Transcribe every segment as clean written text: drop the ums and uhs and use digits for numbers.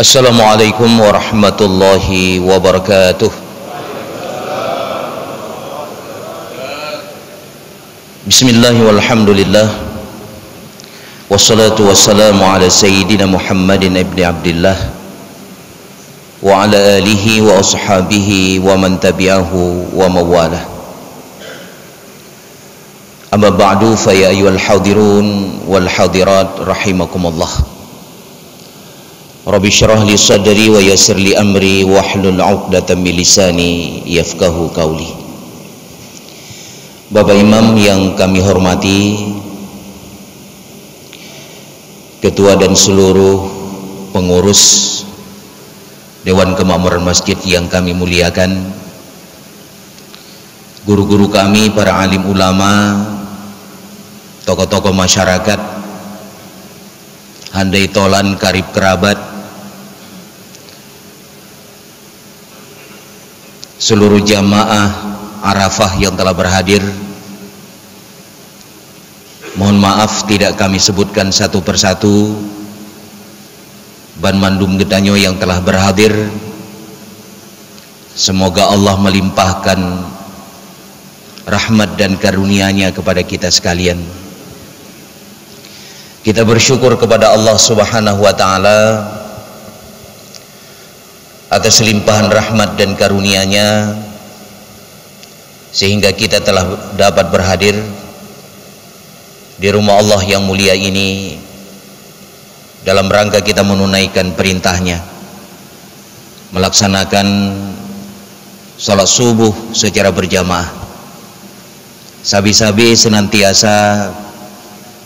Assalamualaikum warahmatullahi wabarakatuh. Bismillah walhamdulillah, wassalatu wassalamu ala sayyidina Muhammadin ibni Abdillah wa ala alihi wa ashabihi wa man tabi'ahu wa mawalah. Amma ba'du, fa ya ayyuhal hadirun wal hadirat rahimakumullah. Rabbi syrah li sadri wa yassir li amri wahlul 'uqdatam min lisani yafqahu qawli. Bapak Imam yang kami hormati, ketua dan seluruh pengurus Dewan Kemakmuran Masjid yang kami muliakan, guru-guru kami, para alim ulama, tokoh-tokoh masyarakat, handai tolan karib kerabat, seluruh jamaah Arafah yang telah berhadir. Mohon maaf tidak kami sebutkan satu persatu. Ban Mandum Gedanyo yang telah berhadir, semoga Allah melimpahkan rahmat dan karunia-Nya kepada kita sekalian. Kita bersyukur kepada Allah Subhanahu wa ta'ala atas limpahan rahmat dan karunia-Nya, sehingga kita telah dapat berhadir di rumah Allah yang mulia ini dalam rangka kita menunaikan perintahnya, melaksanakan salat subuh secara berjamaah. Sabi-sabi senantiasa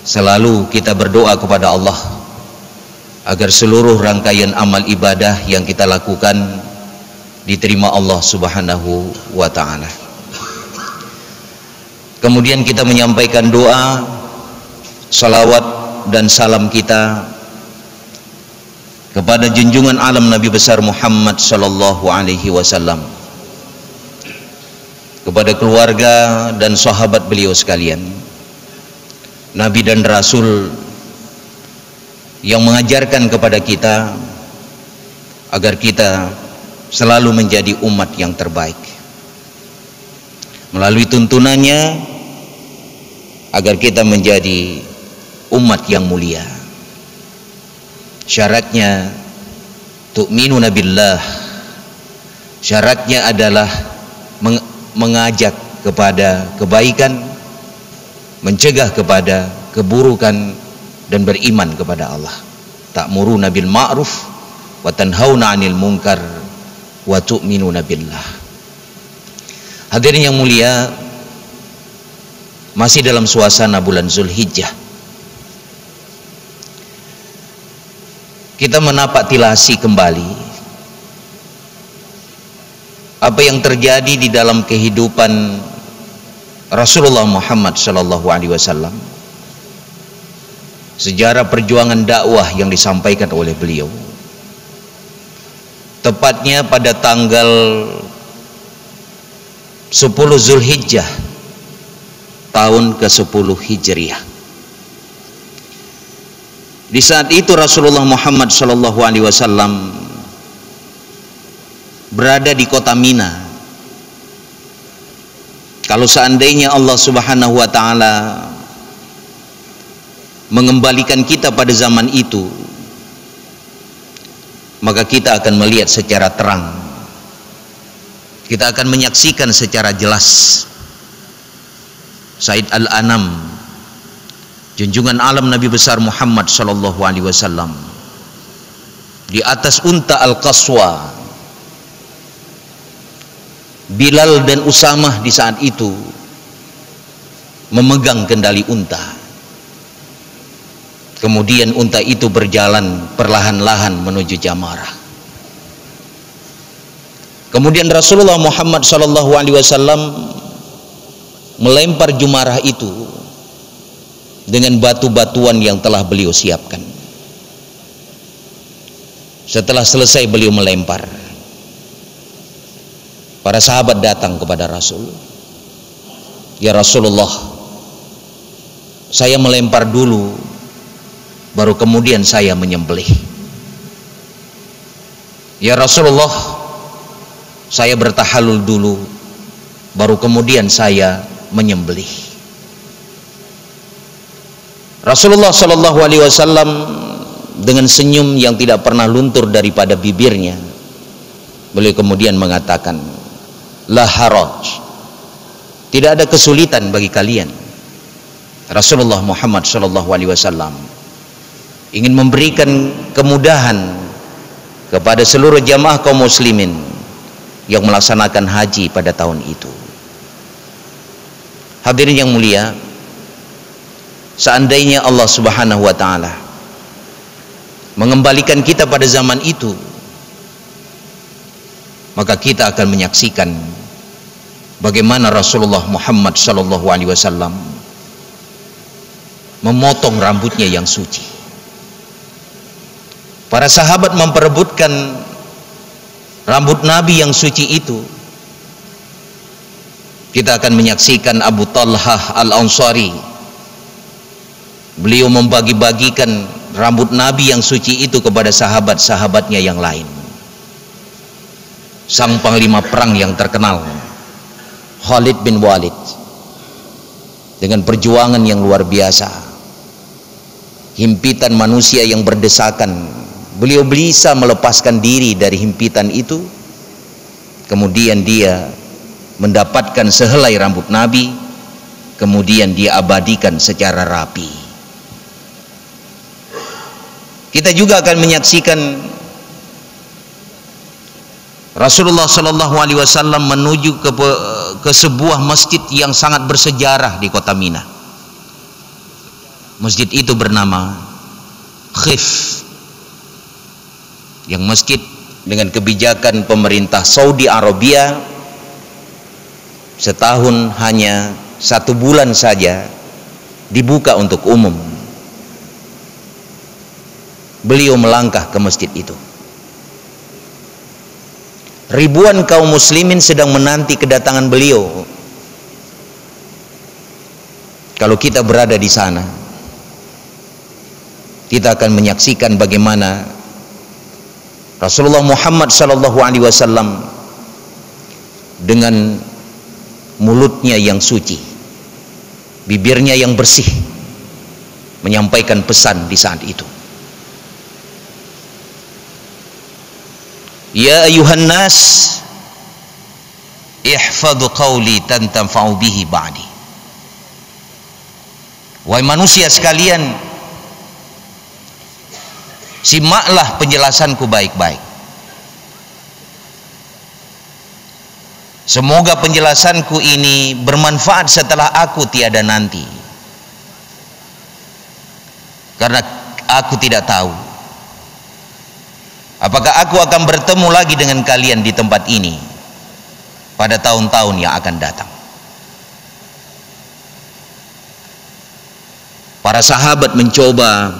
selalu kita berdoa kepada Allah agar seluruh rangkaian amal ibadah yang kita lakukan diterima Allah Subhanahu wa ta'ala. Kemudian kita menyampaikan doa, salawat dan salam kita kepada junjungan alam Nabi besar Muhammad sallallahu alaihi wasallam, kepada keluarga dan sahabat beliau sekalian, Nabi dan Rasul yang mengajarkan kepada kita agar kita selalu menjadi umat yang terbaik. Melalui tuntunannya agar kita menjadi umat yang mulia. Syaratnya tu'minuna billah. Syaratnya adalah mengajak kepada kebaikan, mencegah kepada keburukan, dan beriman kepada Allah. Ta'muruna bil ma'ruf wa tanhauna 'anil munkar wa tu'minuna billah. Hadirin yang mulia, masih dalam suasana bulan Zulhijjah, kita menapak tilasi kembali apa yang terjadi di dalam kehidupan Rasulullah Muhammad sallallahu alaihi wasallam, sejarah perjuangan dakwah yang disampaikan oleh beliau, tepatnya pada tanggal 10 Zulhijjah tahun ke-10 Hijriah. Di saat itu Rasulullah Muhammad sallallahu alaihi wasallam berada di kota Mina. Kalau seandainya Allah Subhanahu wa ta'ala mengembalikan kita pada zaman itu, maka kita akan melihat secara terang, kita akan menyaksikan secara jelas Said Al-Anam, junjungan alam Nabi besar Muhammad sallallahu alaihi wasallam, di atas unta Al-Qaswa. Bilal dan Usamah di saat itu memegang kendali unta. Kemudian unta itu berjalan perlahan-lahan menuju Jamarah. Kemudian Rasulullah Muhammad SAW melempar jumarah itu dengan batu-batuan yang telah beliau siapkan. Setelah selesai beliau melempar, para sahabat datang kepada Rasul. Ya Rasulullah, saya melempar dulu, baru kemudian saya menyembelih. Ya Rasulullah, saya bertahalul dulu, baru kemudian saya menyembelih. Rasulullah Shallallahu Alaihi Wasallam dengan senyum yang tidak pernah luntur daripada bibirnya, beliau kemudian mengatakan, la haraj, tidak ada kesulitan bagi kalian. Rasulullah Muhammad Shallallahu Alaihi Wasallam ingin memberikan kemudahan kepada seluruh jamaah kaum muslimin yang melaksanakan haji pada tahun itu. Hadirin yang mulia, seandainya Allah Subhanahu wa taala mengembalikan kita pada zaman itu, maka kita akan menyaksikan bagaimana Rasulullah Muhammad sallallahu alaihi wasallam memotong rambutnya yang suci. Para sahabat memperebutkan rambut Nabi yang suci itu. Kita akan menyaksikan Abu Talhah Al-Ansari, beliau membagi-bagikan rambut Nabi yang suci itu kepada sahabat-sahabatnya yang lain. Sang panglima perang yang terkenal, Khalid bin Walid, dengan perjuangan yang luar biasa, himpitan manusia yang berdesakan, beliau bisa melepaskan diri dari himpitan itu. Kemudian dia mendapatkan sehelai rambut Nabi, kemudian dia abadikan secara rapi. Kita juga akan menyaksikan Rasulullah Shallallahu Alaihi Wasallam menuju ke sebuah masjid yang sangat bersejarah di kota Mina. Masjid itu bernama Khif, yang masjid dengan kebijakan pemerintah Saudi Arabia setahun hanya 1 bulan saja dibuka untuk umum. Beliau melangkah ke masjid itu. Ribuan kaum muslimin sedang menanti kedatangan beliau. Kalau kita berada di sana, kita akan menyaksikan bagaimana Rasulullah Muhammad SAW dengan mulutnya yang suci, bibirnya yang bersih, menyampaikan pesan di saat itu. Ya ayuhan nas, ihfadhu qawli tanfa'u bihi ba'di. Wahai manusia sekalian, simaklah penjelasanku baik-baik. Semoga penjelasanku ini bermanfaat setelah aku tiada nanti. Karena aku tidak tahu apakah aku akan bertemu lagi dengan kalian di tempat ini pada tahun-tahun yang akan datang. Para sahabat mencoba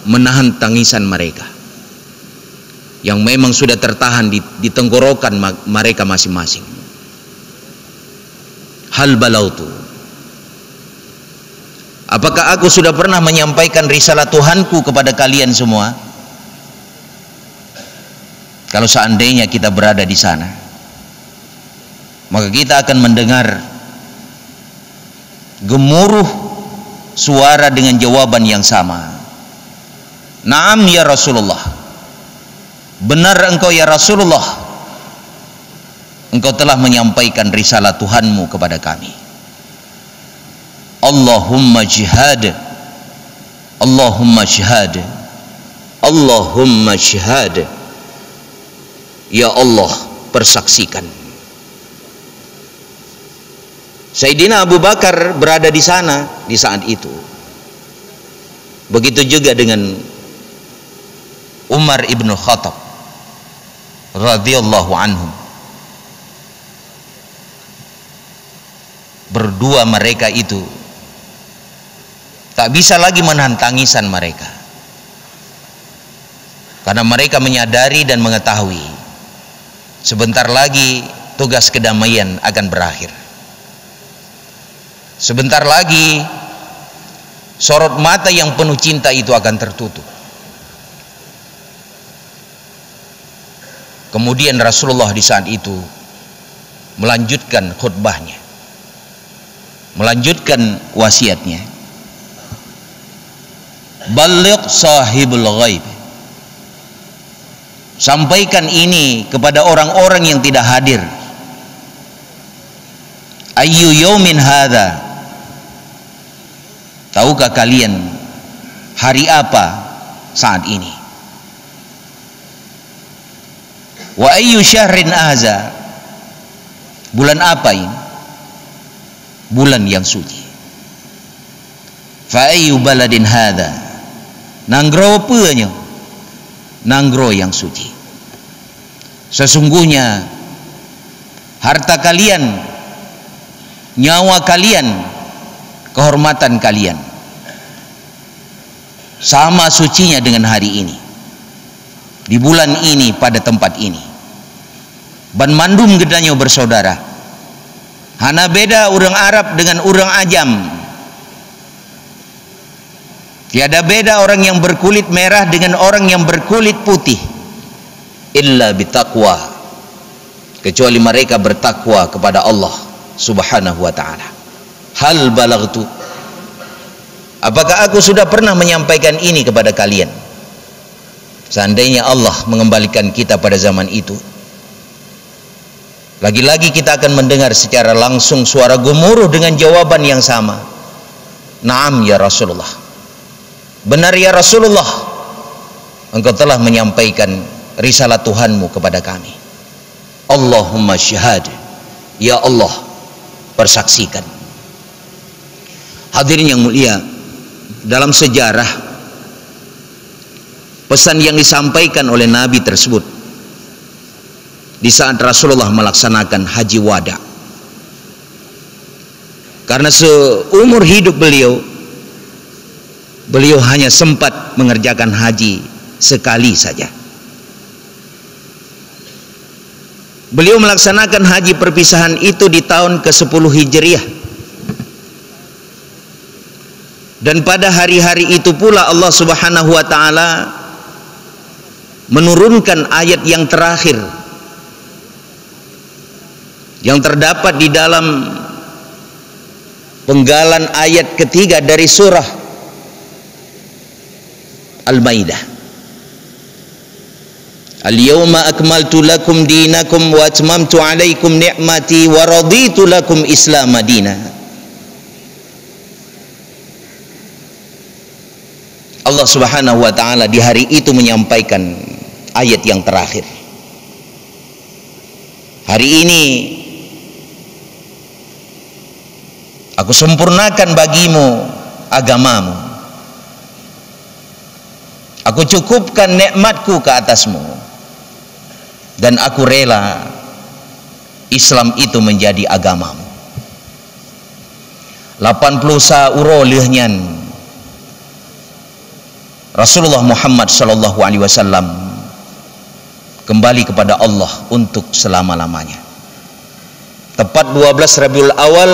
menahan tangisan mereka yang memang sudah tertahan di tenggorokan mereka masing-masing. Hal balautu, apakah aku sudah pernah menyampaikan risalah Tuhanku kepada kalian semua? Kalau seandainya kita berada di sana, maka kita akan mendengar gemuruh suara dengan jawaban yang sama. Naam ya Rasulullah, benar engkau ya Rasulullah, engkau telah menyampaikan risalah Tuhanmu kepada kami. Allahumma jihad, Allahumma jihad, Allahumma jihad. Ya Allah, persaksikan. Sayyidina Abu Bakar berada di sana di saat itu. Begitu juga dengan Umar ibn Khattab radhiyallahu anhum. Berdua mereka itu tak bisa lagi menahan tangisan mereka, karena mereka menyadari dan mengetahui sebentar lagi tugas kedamaian akan berakhir. Sebentar lagi sorot mata yang penuh cinta itu akan tertutup. Kemudian Rasulullah di saat itu melanjutkan khutbahnya, melanjutkan wasiatnya. Balligh sahibul ghaib, sampaikan ini kepada orang-orang yang tidak hadir. Ayyu yaumin hadza, tahukah kalian hari apa saat ini? Wa ayyu syahrin hadza, bulan apa ini? Bulan yang suci. Fa ayyu baladin hadza, nanggro apanya? Nanggro yang suci. Sesungguhnya harta kalian, nyawa kalian, kehormatan kalian sama sucinya dengan hari ini, di bulan ini, pada tempat ini. Ban mandum gedanya bersaudara, hana beda orang Arab dengan orang Ajam. Tiada beda orang yang berkulit merah dengan orang yang berkulit putih, illa bitaqwa, kecuali mereka bertakwa kepada Allah subhanahu wa ta'ala. Hal balaghtu, apakah aku sudah pernah menyampaikan ini kepada kalian? Seandainya Allah mengembalikan kita pada zaman itu, lagi-lagi kita akan mendengar secara langsung suara gemuruh dengan jawaban yang sama. Naam ya Rasulullah, benar ya Rasulullah, engkau telah menyampaikan risalah Tuhanmu kepada kami. Allahumma syahad, ya Allah persaksikan. Hadirin yang mulia, dalam sejarah pesan yang disampaikan oleh Nabi tersebut di saat Rasulullah melaksanakan haji wada, karena seumur hidup beliau hanya sempat mengerjakan haji sekali saja. Beliau melaksanakan haji perpisahan itu di tahun ke-10 Hijriah, dan pada hari-hari itu pula Allah subhanahu wa ta'ala menurunkan ayat yang terakhir yang terdapat di dalam penggalan ayat ketiga dari surah Al-Maidah. Al-yawma akmaltu lakum dinakum wa atmamtu alaikum ni'mati wa raditu lakum Islam madina. Allah subhanahu wa ta'ala di hari itu menyampaikan ayat yang terakhir. Hari ini aku sempurnakan bagimu agamamu, aku cukupkan nikmatku ke atasmu, dan aku rela Islam itu menjadi agamamu. 80 sauro lihnyan Rasulullah Muhammad sallallahu alaihi wasallam kembali kepada Allah untuk selama-lamanya. Tepat 12 Rabiul Awal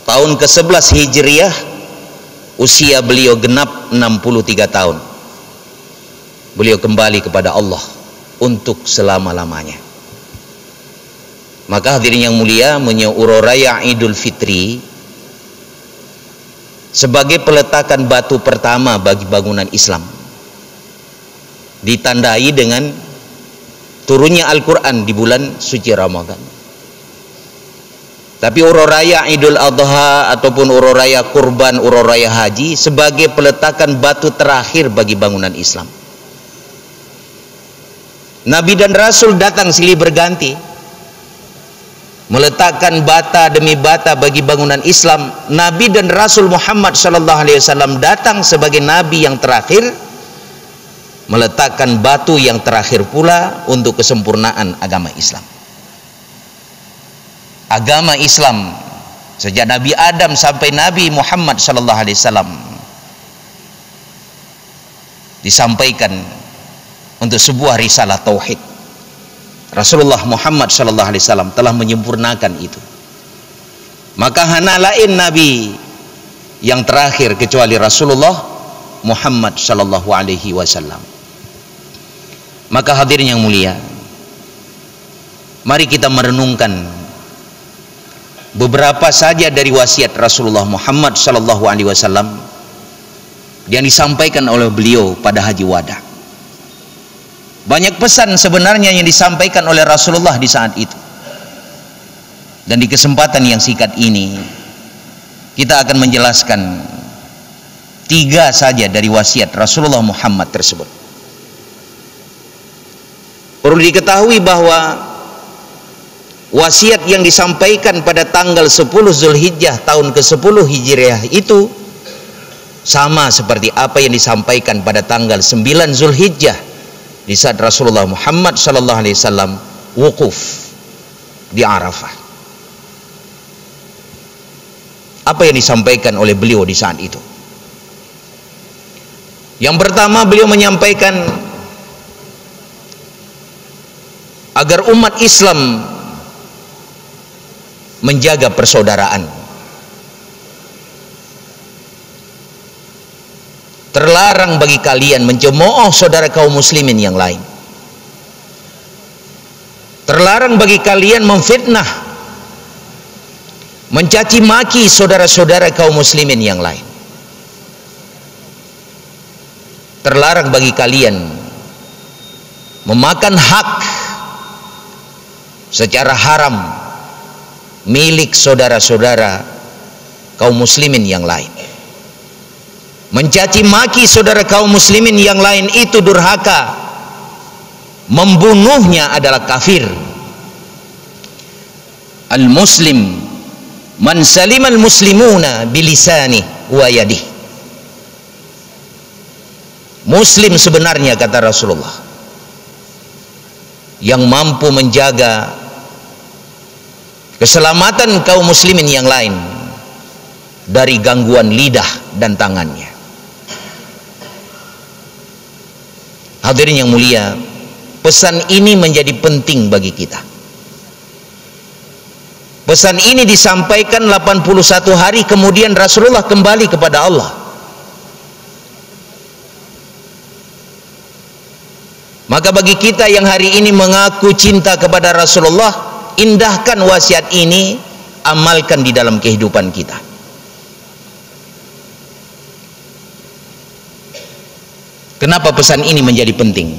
tahun ke-11 Hijriah, usia beliau genap 63 tahun. Beliau kembali kepada Allah untuk selama-lamanya. Maka hadirin yang mulia, menyeuro raya Idul Fitri sebagai peletakan batu pertama bagi bangunan Islam, ditandai dengan turunnya Al-Quran di bulan suci Ramadan. Tapi uro raya Idul Adha ataupun uro raya kurban, uro raya haji sebagai peletakan batu terakhir bagi bangunan Islam. Nabi dan Rasul datang silih berganti meletakkan bata demi bata bagi bangunan Islam. Nabi dan Rasul Muhammad sallallahu alaihi wasallam datang sebagai nabi yang terakhir, meletakkan batu yang terakhir pula untuk kesempurnaan agama Islam. Agama Islam sejak Nabi Adam sampai Nabi Muhammad sallallahu alaihi wasallam disampaikan untuk sebuah risalah tauhid. Rasulullah Muhammad sallallahu alaihi wasallam telah menyempurnakan itu. Maka hana lain nabi yang terakhir kecuali Rasulullah Muhammad sallallahu alaihi wasallam. Maka hadirin yang mulia, mari kita merenungkan beberapa saja dari wasiat Rasulullah Muhammad sallallahu alaihi wasallam yang disampaikan oleh beliau pada Haji Wada. Banyak pesan sebenarnya yang disampaikan oleh Rasulullah di saat itu. Dan di kesempatan yang singkat ini kita akan menjelaskan 3 saja dari wasiat Rasulullah Muhammad tersebut. Perlu diketahui bahwa wasiat yang disampaikan pada tanggal 10 Zulhijjah tahun ke-10 Hijriah itu sama seperti apa yang disampaikan pada tanggal 9 Zulhijjah di saat Rasulullah Muhammad sallallahu alaihi wasallam wukuf di Arafah. Apa yang disampaikan oleh beliau di saat itu? Yang pertama, beliau menyampaikan agar umat Islam menjaga persaudaraan. Terlarang bagi kalian mencemooh saudara kaum muslimin yang lain. Terlarang bagi kalian memfitnah, mencaci maki saudara-saudara kaum muslimin yang lain. Terlarang bagi kalian memakan hak secara haram milik saudara-saudara kaum muslimin yang lain. Mencaci maki saudara kaum muslimin yang lain itu durhaka, membunuhnya adalah kafir. Al-muslim man salimal muslimuna bilisani wa yadih. Muslim sebenarnya, kata Rasulullah, yang mampu menjaga keselamatan kaum muslimin yang lain dari gangguan lidah dan tangannya. Hadirin yang mulia, pesan ini menjadi penting bagi kita. Pesan ini disampaikan 81 hari kemudian Rasulullah kembali kepada Allah. Maka bagi kita yang hari ini mengaku cinta kepada Rasulullah, indahkan wasiat ini, amalkan di dalam kehidupan kita. Kenapa pesan ini menjadi penting?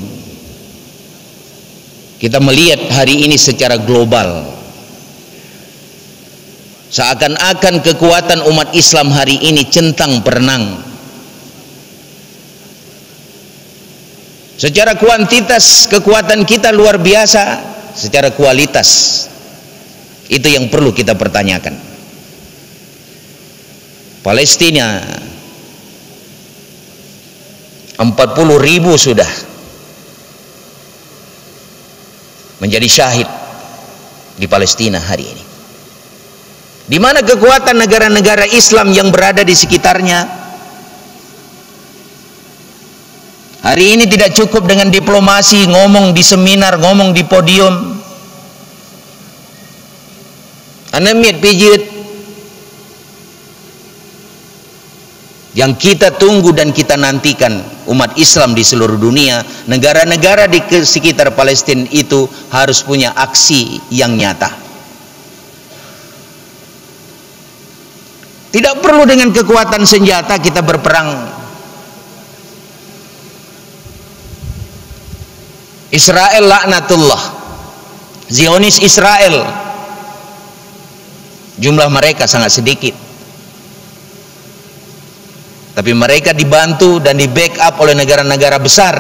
Kita melihat hari ini secara global, seakan-akan kekuatan umat Islam hari ini centang perenang. Secara kuantitas kekuatan kita luar biasa, secara kualitas itu yang perlu kita pertanyakan. Palestina 40.000 sudah menjadi syahid di Palestina hari ini. Di mana kekuatan negara-negara Islam yang berada di sekitarnya? Hari ini tidak cukup dengan diplomasi, ngomong di seminar, ngomong di podium. Anemit pijit. Yang kita tunggu dan kita nantikan umat Islam di seluruh dunia, negara-negara di sekitar Palestina itu harus punya aksi yang nyata. Tidak perlu dengan kekuatan senjata kita berperang. Israel laknatullah, Zionis Israel, jumlah mereka sangat sedikit, tapi mereka dibantu dan di backup oleh negara-negara besar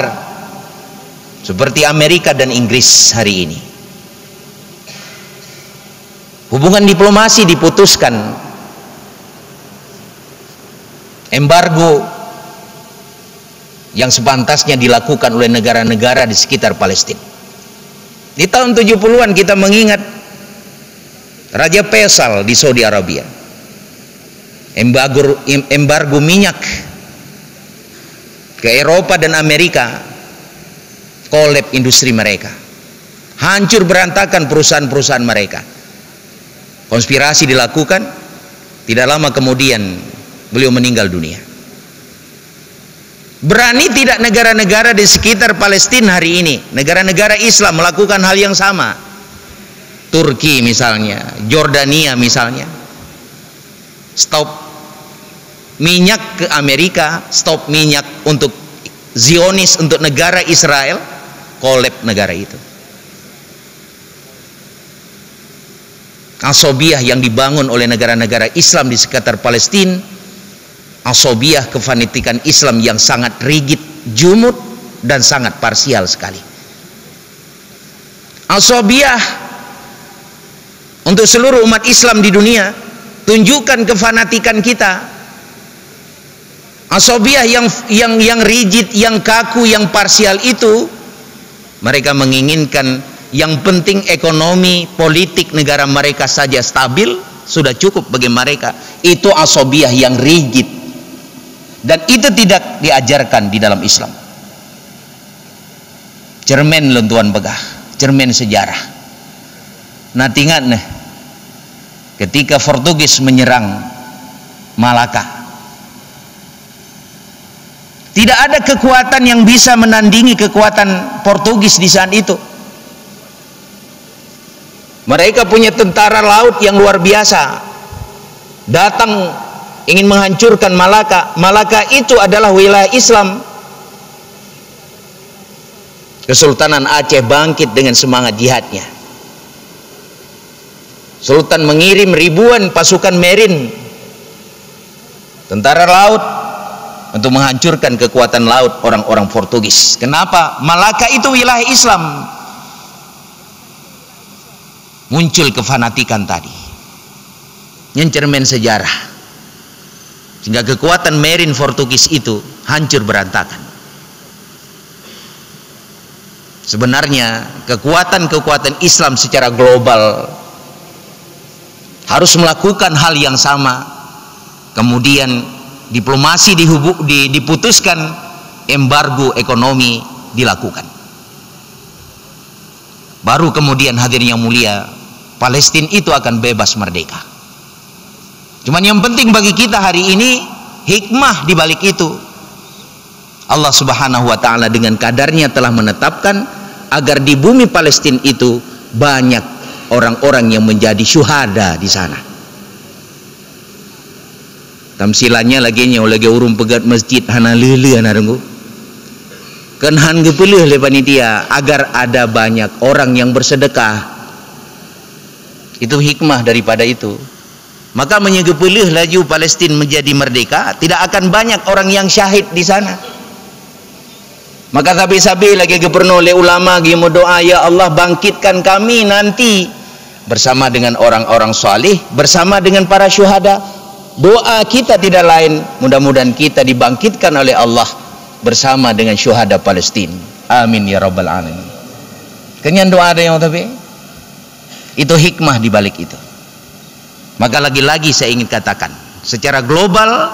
seperti Amerika dan Inggris hari ini. Hubungan diplomasi diputuskan. Embargo yang sepantasnya dilakukan oleh negara-negara di sekitar Palestina. Di tahun 70-an kita mengingat Raja Faisal di Saudi Arabia. Embargo minyak ke Eropa dan Amerika, kolab industri mereka. Hancur berantakan perusahaan-perusahaan mereka. Konspirasi dilakukan, tidak lama kemudian beliau meninggal dunia. Berani tidak negara-negara di sekitar Palestina hari ini, negara-negara Islam melakukan hal yang sama? Turki misalnya, Jordania misalnya, stop minyak ke Amerika, stop minyak untuk Zionis, untuk negara Israel, kolab negara itu. Asobiah yang dibangun oleh negara-negara Islam di sekitar Palestina, asobiah kefanatikan Islam yang sangat rigid, jumud, dan sangat parsial sekali. Asobiah untuk seluruh umat Islam di dunia, tunjukkan kefanatikan kita. Asobiah yang rigid, yang kaku, yang parsial itu, mereka menginginkan yang penting ekonomi, politik negara mereka saja stabil, sudah cukup bagi mereka. Itu asobiah yang rigid, dan itu tidak diajarkan di dalam Islam. Cermin lentuan begah, cermin sejarah. Nah, ingat nih, ketika Portugis menyerang Malaka, tidak ada kekuatan yang bisa menandingi kekuatan Portugis di saat itu. Mereka punya tentara laut yang luar biasa, datang ingin menghancurkan Malaka. Malaka itu adalah wilayah Islam. Kesultanan Aceh bangkit dengan semangat jihadnya. Sultan mengirim ribuan pasukan marine, tentara laut, untuk menghancurkan kekuatan laut orang-orang Portugis. Kenapa? Malaka itu wilayah Islam. Muncul kefanatikan tadi, yang cermin sejarah, sehingga kekuatan marine Portugis itu hancur berantakan. Sebenarnya kekuatan-kekuatan Islam secara global harus melakukan hal yang sama. Kemudian diplomasi diputuskan, embargo ekonomi dilakukan. Baru kemudian hadirin yang mulia, Palestina itu akan bebas merdeka. Cuman yang penting bagi kita hari ini, hikmah di balik itu. Allah Subhanahu wa taala dengan kadarnya telah menetapkan agar di bumi Palestina itu banyak orang-orang yang menjadi syuhada di sana. Tamsilannya lagi urung pegat masjid hana lele hana renggu. Kan han gepeleh le panitia agar ada banyak orang yang bersedekah. Itu hikmah daripada itu. Maka menyegepeleh laju Palestina menjadi merdeka, tidak akan banyak orang yang syahid di sana. Maka sabi-sabi lagi geperno oleh ulama gi doa, ya Allah bangkitkan kami nanti bersama dengan orang-orang salih, bersama dengan para syuhada. Doa kita tidak lain, mudah-mudahan kita dibangkitkan oleh Allah bersama dengan syuhada Palestina. Amin ya rabbal alamin. Kenyan doa ada yang tapi itu hikmah di balik itu. Maka lagi-lagi saya ingin katakan, secara global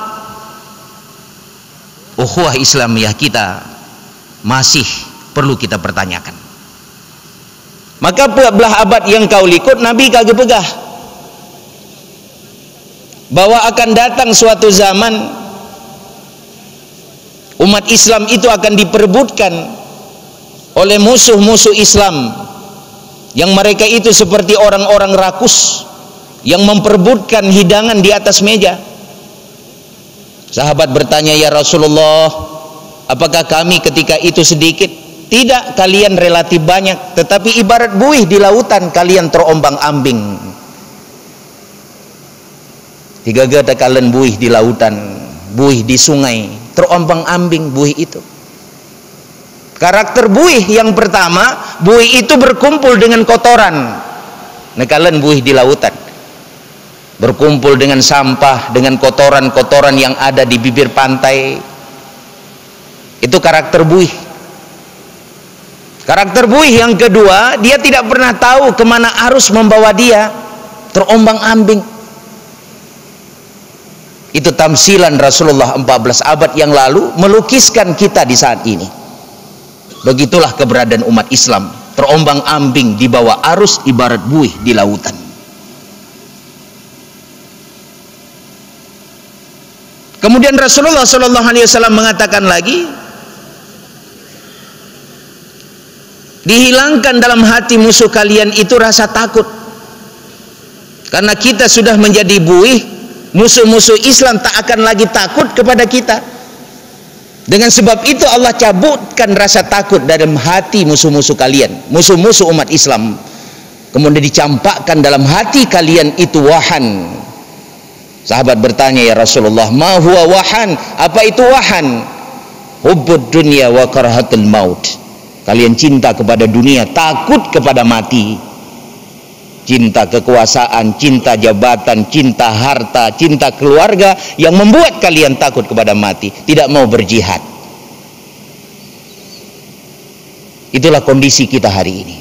ukhuwah Islamiyah kita masih perlu kita pertanyakan. Maka belah abad yang kau likut, Nabi kagak pegah bahwa akan datang suatu zaman umat Islam itu akan diperebutkan oleh musuh-musuh Islam, yang mereka itu seperti orang-orang rakus yang memperebutkan hidangan di atas meja. Sahabat bertanya, ya Rasulullah, apakah kami ketika itu sedikit? Tidak, kalian relatif banyak, tetapi ibarat buih di lautan, kalian terombang-ambing. Tiga gada kalian buih di lautan, buih di sungai, terombang-ambing buih itu. Karakter buih yang pertama, buih itu berkumpul dengan kotoran. Nah, kalian buih di lautan. berkumpul dengan sampah, dengan kotoran-kotoran yang ada di bibir pantai. Itu karakter buih. Karakter buih yang kedua, dia tidak pernah tahu kemana arus membawa dia, terombang-ambing. Itu tamsilan Rasulullah 14 abad yang lalu melukiskan kita di saat ini. Begitulah keberadaan umat Islam, terombang-ambing di bawah arus ibarat buih di lautan. Kemudian Rasulullah SAW mengatakan lagi, dihilangkan dalam hati musuh kalian itu rasa takut, karena kita sudah menjadi buih. Musuh-musuh Islam tak akan lagi takut kepada kita. Dengan sebab itu Allah cabutkan rasa takut dalam hati musuh-musuh kalian, musuh-musuh umat Islam. Kemudian dicampakkan dalam hati kalian itu wahan. Sahabat bertanya, ya Rasulullah, ma huwa wahan? Apa itu wahan? Hubbud dunya wa karahatul maut. Kalian cinta kepada dunia, takut kepada mati. Cinta kekuasaan, cinta jabatan, cinta harta, cinta keluarga yang membuat kalian takut kepada mati, tidak mau berjihad. Itulah kondisi kita hari ini.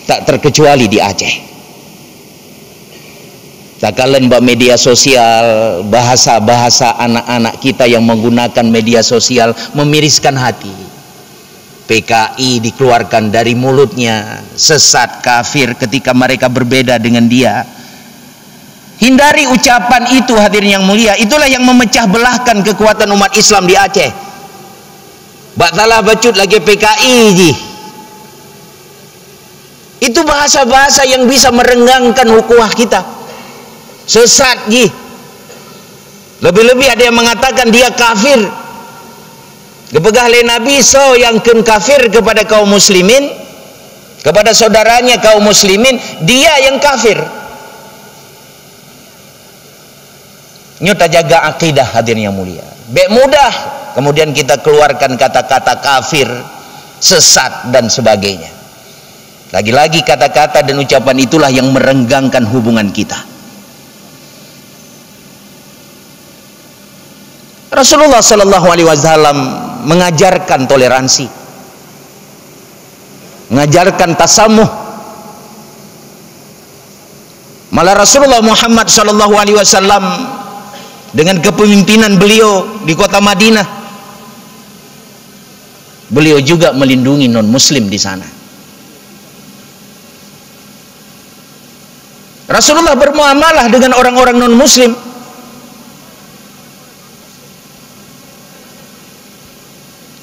Tak terkecuali di Aceh. Tak kalian mbak media sosial, bahasa-bahasa anak-anak kita yang menggunakan media sosial memiriskan hati. PKI dikeluarkan dari mulutnya, sesat, kafir ketika mereka berbeda dengan dia. Hindari ucapan itu hadirin yang mulia. Itulah yang memecah belahkan kekuatan umat Islam di Aceh. Baktalah bacut lagi PKI ji. Itu bahasa-bahasa yang bisa merenggangkan ukhuwah kita. Sesat ji. Lebih-lebih ada yang mengatakan dia kafir. Kepegah oleh Nabi so yang ken kafir kepada kaum muslimin, kepada saudaranya kaum muslimin, dia yang kafir. Nyuta jaga akidah hadirin yang mulia. Baik mudah kemudian kita keluarkan kata-kata kafir, sesat dan sebagainya. Lagi-lagi kata-kata dan ucapan itulah yang merenggangkan hubungan kita. Rasulullah SAW mengajarkan toleransi, mengajarkan tasamuh. Malah Rasulullah Muhammad SAW dengan kepemimpinan beliau di kota Madinah, beliau juga melindungi non muslim di sana. Rasulullah bermuamalah dengan orang-orang non muslim.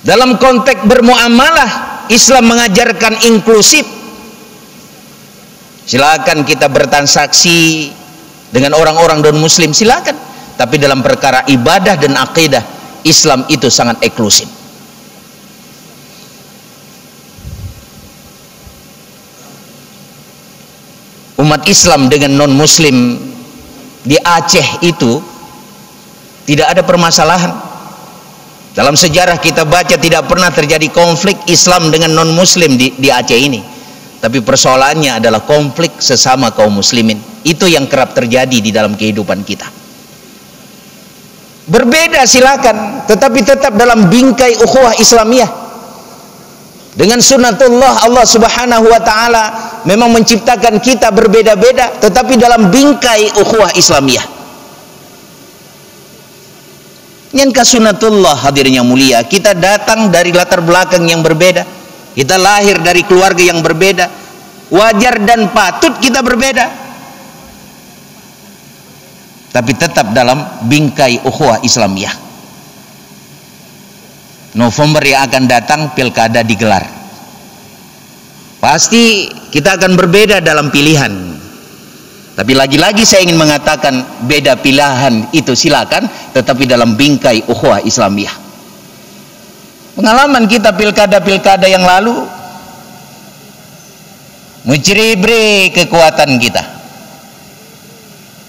Dalam konteks bermuamalah, Islam mengajarkan inklusif. Silakan kita bertransaksi dengan orang-orang non muslim, silakan. Tapi dalam perkara ibadah dan akidah, Islam itu sangat eksklusif. Umat Islam dengan non muslim di Aceh itu tidak ada permasalahan. Dalam sejarah kita baca tidak pernah terjadi konflik Islam dengan non-muslim di Aceh ini. Tapi persoalannya adalah konflik sesama kaum muslimin. Itu yang kerap terjadi di dalam kehidupan kita. Berbeda silakan, tetapi tetap dalam bingkai ukhuwah Islamiyah. Dengan sunnatullah Allah Subhanahu wa taala memang menciptakan kita berbeda-beda, tetapi dalam bingkai ukhuwah Islamiyah. Nyankah sunnatullah hadirin yang mulia, kita datang dari latar belakang yang berbeda, kita lahir dari keluarga yang berbeda, wajar dan patut kita berbeda, tapi tetap dalam bingkai ukhuwah Islamiyah. November yang akan datang pilkada digelar, pasti kita akan berbeda dalam pilihan. Tapi lagi-lagi saya ingin mengatakan, beda pilihan itu silakan, tetapi dalam bingkai ukhuwah Islamiyah. Pengalaman kita pilkada-pilkada yang lalu menciri-beri kekuatan kita.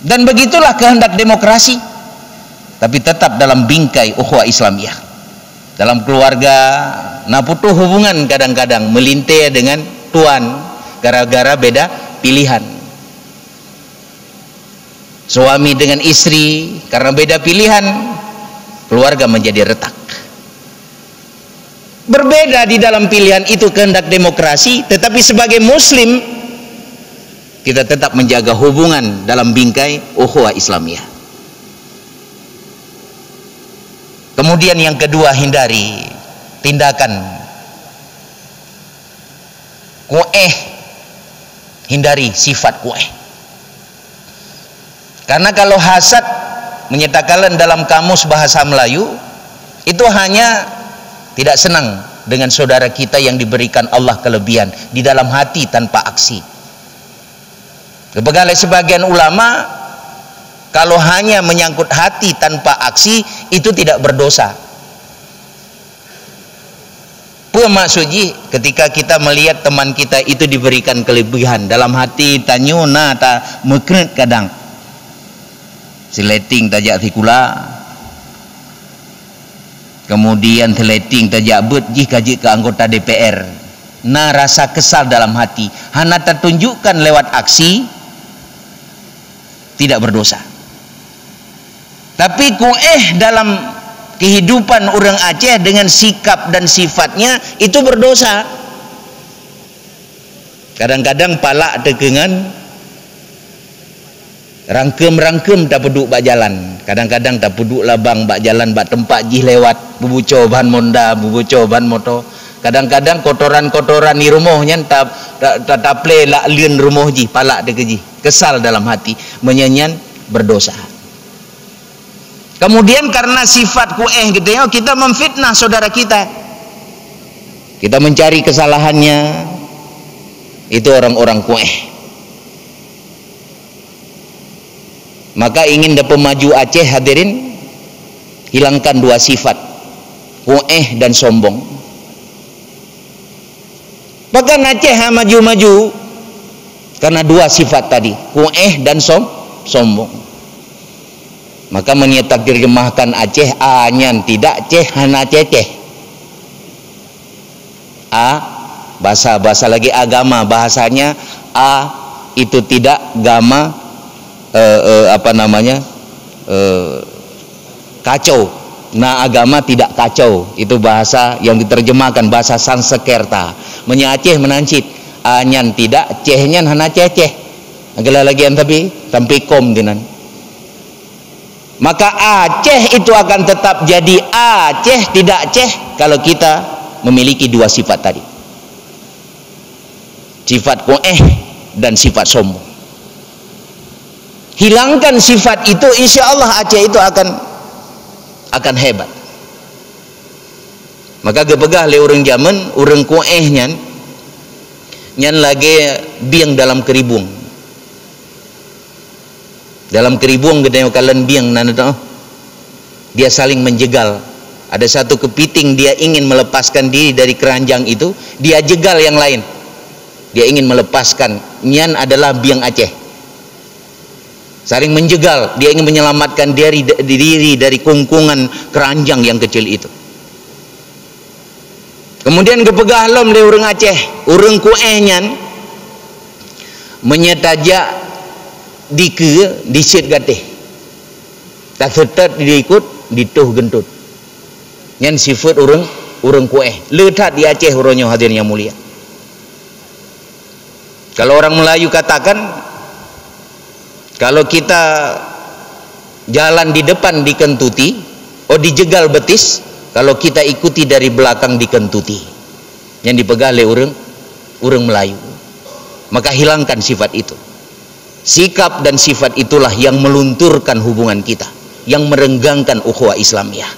Dan begitulah kehendak demokrasi, tapi tetap dalam bingkai ukhuwah Islamiyah. Dalam keluarga, naputuh hubungan kadang-kadang melintir dengan tuan gara-gara beda pilihan. Suami dengan istri karena beda pilihan, keluarga menjadi retak. Berbeda di dalam pilihan itu kehendak demokrasi, tetapi sebagai muslim kita tetap menjaga hubungan dalam bingkai ukhuwah Islamiyah. Kemudian yang kedua, hindari tindakan kueh, hindari sifat kueh. Karena kalau hasad menyatakan dalam kamus bahasa Melayu itu hanya tidak senang dengan saudara kita yang diberikan Allah kelebihan di dalam hati tanpa aksi. Kepegang oleh sebagian ulama, kalau hanya menyangkut hati tanpa aksi itu tidak berdosa. Apa maksudnya ketika kita melihat teman kita itu diberikan kelebihan dalam hati tanyuna ta mekret kadang seleting tajak fikula, kemudian seleting tajak bet jika ke anggota DPR, nah rasa kesal dalam hati hana tertunjukkan lewat aksi, tidak berdosa. Tapi kueh dalam kehidupan orang Aceh dengan sikap dan sifatnya itu berdosa. Kadang-kadang palak tegengan rangkem tak peduk bak jalan, kadang-kadang tak peduk labang bak jalan bak tempat jih lewat bubuco ban monda, bubuco ban motor. Kadang-kadang kotoran-kotoran di rumahnya tak play lak lien rumah jih palak dekeji, kesal dalam hati, menyanyian berdosa. Kemudian karena sifat kueh gitu ya, kita memfitnah saudara kita, kita mencari kesalahannya, itu orang-orang kueh. Maka ingin dapat maju Aceh, hadirin, hilangkan dua sifat, kueh dan sombong. Maka Aceh maju-maju karena dua sifat tadi, kueh dan sombong. Maka menyetak dirjemahkan Aceh anyan tidak ceh hana ceceh. Bahasa lagi agama, bahasanya itu tidak gama kacau. Nah agama tidak kacau, itu bahasa yang diterjemahkan bahasa Sanskerta. Menyaceh menancit anyan tidak cehnya hana ceceh agak lagi tapi sampai kom dinan. Maka Aceh itu akan tetap jadi Aceh tidak ceh kalau kita memiliki dua sifat tadi, sifat kueh dan sifat sombong. Hilangkan sifat itu, insya Allah Aceh itu akan hebat. Maka gepegah le orang zaman, orang kuehnya nyan lagi biang dalam keribung. Dalam keribung gede kalian biang nana dia saling menjegal. Ada satu kepiting dia ingin melepaskan diri dari keranjang itu, dia jegal yang lain. Dia ingin melepaskan. Nyan adalah biang Aceh. Saling menjegal, dia ingin menyelamatkan diri dari kungkungan keranjang yang kecil itu. Kemudian kepegah lom le urang Aceh, urang kuehnya menyetajak dike disit gateh. Tak setet diikut dituh gentut. Nyan sifat urang kueh. Letak di Aceh uronyo hadirin yang mulia. Kalau orang Melayu katakan, kalau kita jalan di depan dikentuti, dijegal betis, kalau kita ikuti dari belakang dikentuti. Yang dipegang oleh orang Melayu. Maka hilangkan sifat itu. Sikap dan sifat itulah yang melunturkan hubungan kita, yang merenggangkan ukhuwah Islamiyah.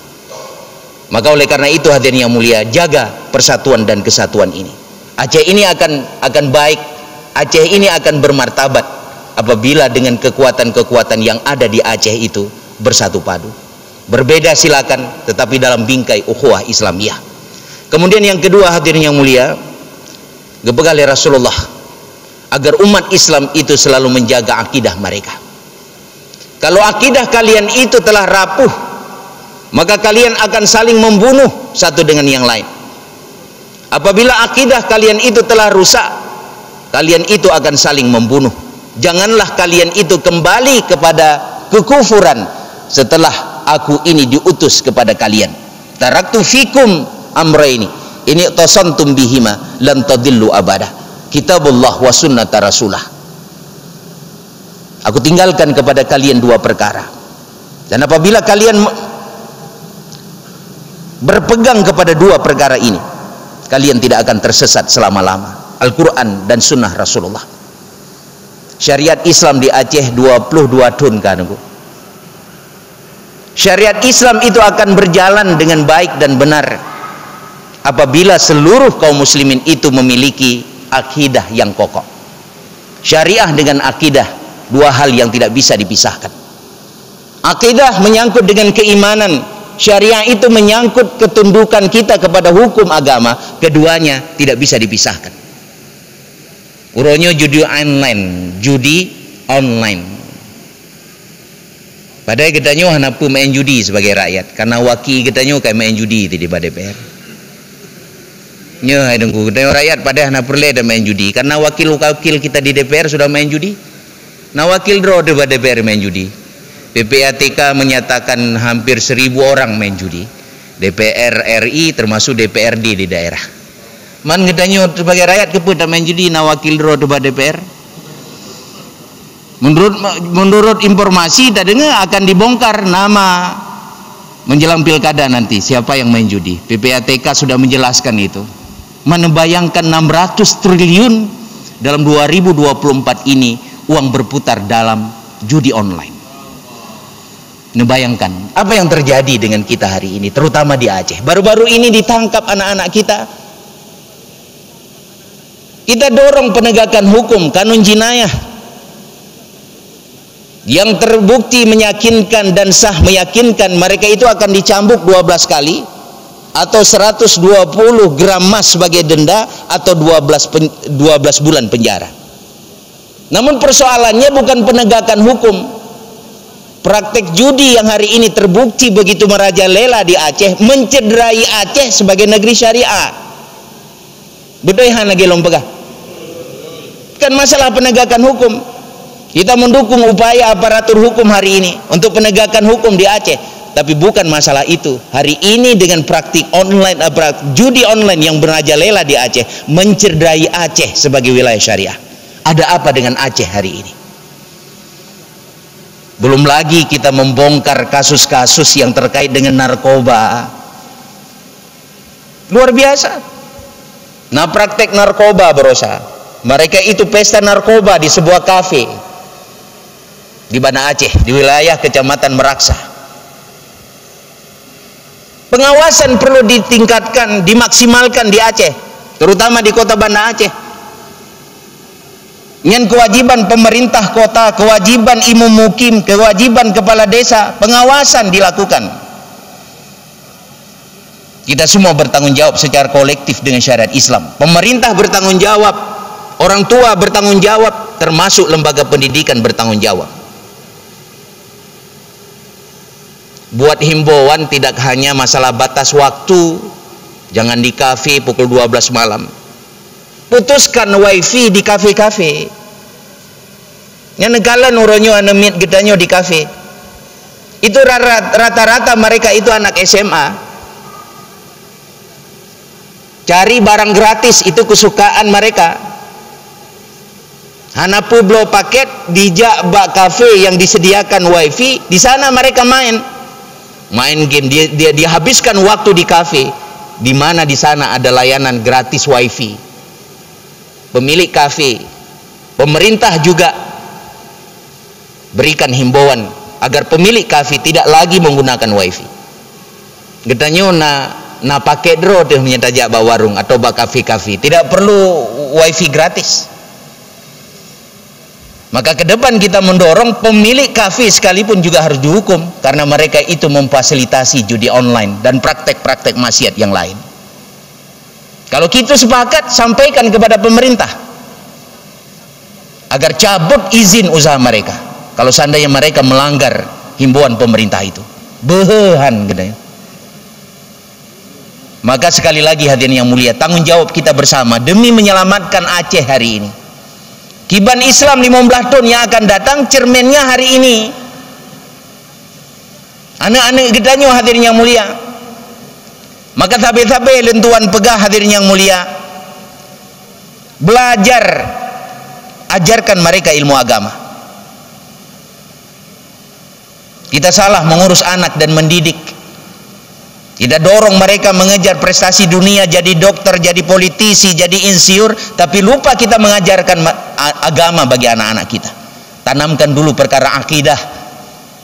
Maka oleh karena itu hadirin yang mulia, jaga persatuan dan kesatuan ini. Aceh ini akan baik, Aceh ini akan bermartabat apabila dengan kekuatan-kekuatan yang ada di Aceh itu bersatu padu. Berbeda silakan, tetapi dalam bingkai ukhuwah Islamiyah. Kemudian yang kedua hadirin yang mulia, gepegal oleh Rasulullah agar umat Islam itu selalu menjaga akidah mereka. Kalau akidah kalian itu telah rapuh, maka kalian akan saling membunuh satu dengan yang lain. Apabila akidah kalian itu telah rusak, kalian itu akan saling membunuh. Janganlah kalian itu kembali kepada kekufuran setelah aku ini diutus kepada kalian. Taraktu fikum amraini ini tasantum bihima lan tadillu abada, kitabullah wa sunnata rasulah. Aku tinggalkan kepada kalian dua perkara, dan apabila kalian berpegang kepada dua perkara ini, kalian tidak akan tersesat selama-lama. Al-Quran dan sunnah Rasulullah. Syariat Islam di Aceh 22 tahun kan. Syariat Islam itu akan berjalan dengan baik dan benar apabila seluruh kaum muslimin itu memiliki akidah yang kokoh. Syariah dengan akidah dua hal yang tidak bisa dipisahkan. Akidah menyangkut dengan keimanan, syariah itu menyangkut ketundukan kita kepada hukum agama. Keduanya tidak bisa dipisahkan. Uronyo judi online. Padahal kita nyo hanapu main judi sebagai rakyat, karena wakil kita nyo kayak main judi di DPR. Nyo hai dengku, kita rakyat pada hanapu le main judi, karena wakil kita di DPR sudah main judi. Nah wakil draw di DPR main judi. PPATK menyatakan hampir 1000 orang main judi. DPR RI termasuk DPRD di daerah. Man ngedanyo sebagai rakyat kepun main judi na wakil draw di DPR. Menurut informasi tak dengar akan dibongkar nama menjelang pilkada nanti siapa yang main judi. PPATK sudah menjelaskan itu. Mana bayangkan 600 triliun dalam 2024 ini uang berputar dalam judi online. Bayangkan apa yang terjadi dengan kita hari ini, terutama di Aceh. Baru-baru ini ditangkap anak-anak kita. Kita dorong penegakan hukum, kanun jinayah yang terbukti meyakinkan dan sah meyakinkan mereka itu akan dicambuk 12 kali atau 120 gram emas sebagai denda atau 12 bulan penjara. Namun persoalannya bukan penegakan hukum. Praktek judi yang hari ini terbukti begitu merajalela di Aceh mencederai Aceh sebagai negeri syariah. Bedoihan lagi lompegah. Kan masalah penegakan hukum. Kita mendukung upaya aparatur hukum hari ini untuk penegakan hukum di Aceh, tapi bukan masalah itu. Hari ini dengan praktik online, judi online yang merajalela di Aceh mencederai Aceh sebagai wilayah syariah. Ada apa dengan Aceh hari ini? Belum lagi kita membongkar kasus-kasus yang terkait dengan narkoba. Luar biasa. Nah, praktek narkoba berosa. Mereka itu pesta narkoba di sebuah kafe di Banda Aceh, di wilayah Kecamatan Meraksa. Pengawasan perlu ditingkatkan, dimaksimalkan di Aceh, terutama di kota Banda Aceh. Dengan kewajiban pemerintah kota, kewajiban imam mukim, kewajiban kepala desa, pengawasan dilakukan. Kita semua bertanggung jawab secara kolektif dengan syariat Islam. Pemerintah bertanggung jawab, orang tua bertanggung jawab, termasuk lembaga pendidikan bertanggung jawab. Buat himbauan tidak hanya masalah batas waktu, jangan di kafe pukul 12 malam. Putuskan wifi di kafe-kafe. Yang negara nuronyo anemit gedanyo di kafe. Itu rata-rata mereka itu anak SMA. Cari barang gratis itu kesukaan mereka. Hana publo paket dijak bak kafe yang disediakan wifi, di sana mereka main game, dia habiskan waktu di kafe, di mana di sana ada layanan gratis wifi. Pemilik kafe, pemerintah juga berikan himbauan agar pemilik kafe tidak lagi menggunakan wifi. Getanyo na pakai draw deh menyetajak bak warung atau bak kafe-kafe, tidak perlu wifi gratis. Maka ke depan kita mendorong pemilik kafe sekalipun juga harus dihukum karena mereka itu memfasilitasi judi online dan praktek-praktek maksiat yang lain. Kalau kita sepakat, sampaikan kepada pemerintah agar cabut izin usaha mereka kalau seandainya mereka melanggar himbauan pemerintah itu. Behan gitu ya. Maka sekali lagi hadirin yang mulia, tanggung jawab kita bersama demi menyelamatkan Aceh hari ini. Kiban Islam 15 tahun yang akan datang, cermennya hari ini. Anak-anak kita nyo hadirin yang mulia. Maka sabe-sabe lentuan pegah hadirin yang mulia. Belajar, ajarkan mereka ilmu agama. Kita salah mengurus anak dan mendidik. Kita dorong mereka mengejar prestasi dunia, jadi dokter, jadi politisi, jadi insinyur, tapi lupa kita mengajarkan agama bagi anak-anak kita. Tanamkan dulu perkara akidah,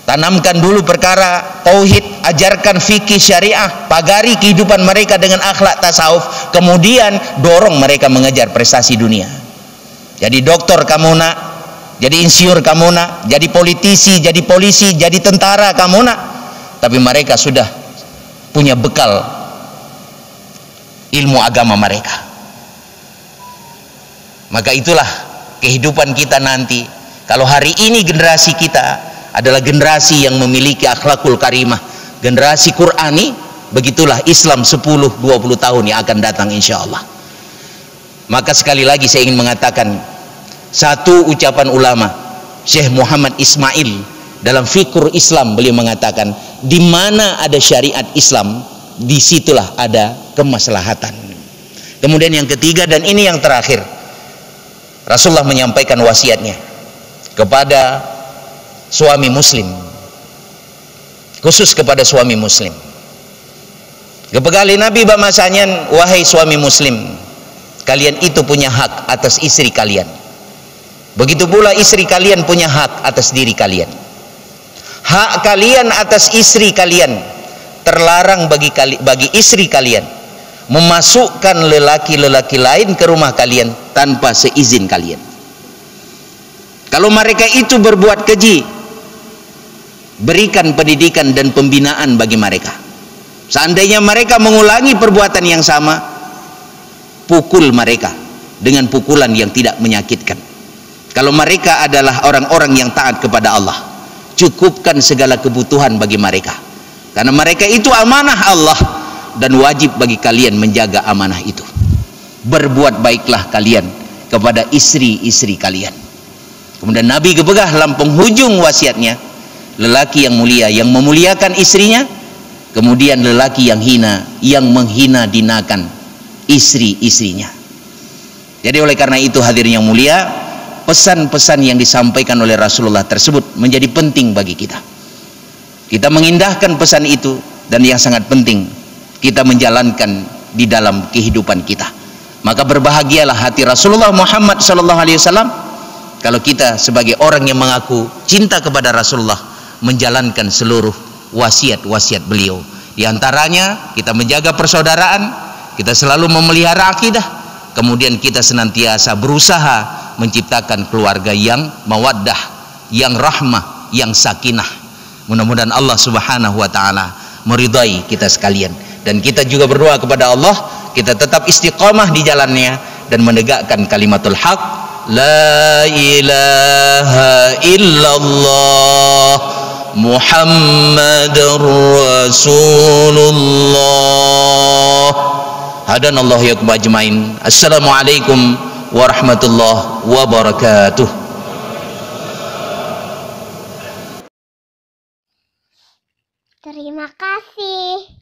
tanamkan dulu perkara tauhid, ajarkan fikih syariah, pagari kehidupan mereka dengan akhlak tasawuf, kemudian dorong mereka mengejar prestasi dunia. Jadi dokter kamu nak, jadi insinyur kamu nak, jadi politisi, jadi polisi, jadi tentara kamu nak, tapi mereka sudah punya bekal ilmu agama mereka. Maka itulah kehidupan kita nanti. Kalau hari ini generasi kita adalah generasi yang memiliki akhlakul karimah, generasi Qur'ani, begitulah Islam 10-20 tahun yang akan datang insya Allah. Maka sekali lagi saya ingin mengatakan satu ucapan ulama, Syekh Muhammad Ismail, dalam Fiqh Islam beliau mengatakan, di mana ada syariat Islam, disitulah ada kemaslahatan. Kemudian yang ketiga dan ini yang terakhir, Rasulullah menyampaikan wasiatnya kepada suami muslim, khusus kepada suami muslim. Kepegali Nabi bahasanya, wahai suami muslim, kalian itu punya hak atas istri kalian. Begitu pula istri kalian punya hak atas diri kalian. Hak kalian atas istri kalian, terlarang bagi istri kalian memasukkan lelaki-lelaki lain ke rumah kalian tanpa seizin kalian. Kalau mereka itu berbuat keji, berikan pendidikan dan pembinaan bagi mereka. Seandainya mereka mengulangi perbuatan yang sama, pukul mereka dengan pukulan yang tidak menyakitkan. Kalau mereka adalah orang-orang yang taat kepada Allah, cukupkan segala kebutuhan bagi mereka, karena mereka itu amanah Allah dan wajib bagi kalian menjaga amanah itu. Berbuat baiklah kalian kepada istri-istri kalian. Kemudian Nabi kepegah dalam penghujung wasiatnya, lelaki yang mulia yang memuliakan istrinya, kemudian lelaki yang hina yang menghina-dinakan istri-istrinya. Jadi oleh karena itu hadirin yang mulia, pesan-pesan yang disampaikan oleh Rasulullah tersebut menjadi penting bagi kita. Kita mengindahkan pesan itu, dan yang sangat penting kita menjalankan di dalam kehidupan kita. Maka berbahagialah hati Rasulullah Muhammad SAW kalau kita sebagai orang yang mengaku cinta kepada Rasulullah menjalankan seluruh wasiat-wasiat beliau. Di antaranya kita menjaga persaudaraan, kita selalu memelihara akidah, kemudian kita senantiasa berusaha menciptakan keluarga yang mawaddah, yang rahmah, yang sakinah. Mudah-mudahan Allah Subhanahu wa taala meridai kita sekalian, dan kita juga berdoa kepada Allah kita tetap istiqamah di jalannya dan menegakkan kalimatul haq, la ilaha illallah Muhammadur Rasulullah. Hadanallahu yakum ajmain. Assalamualaikum warahmatullahi wabarakatuh. Terima kasih.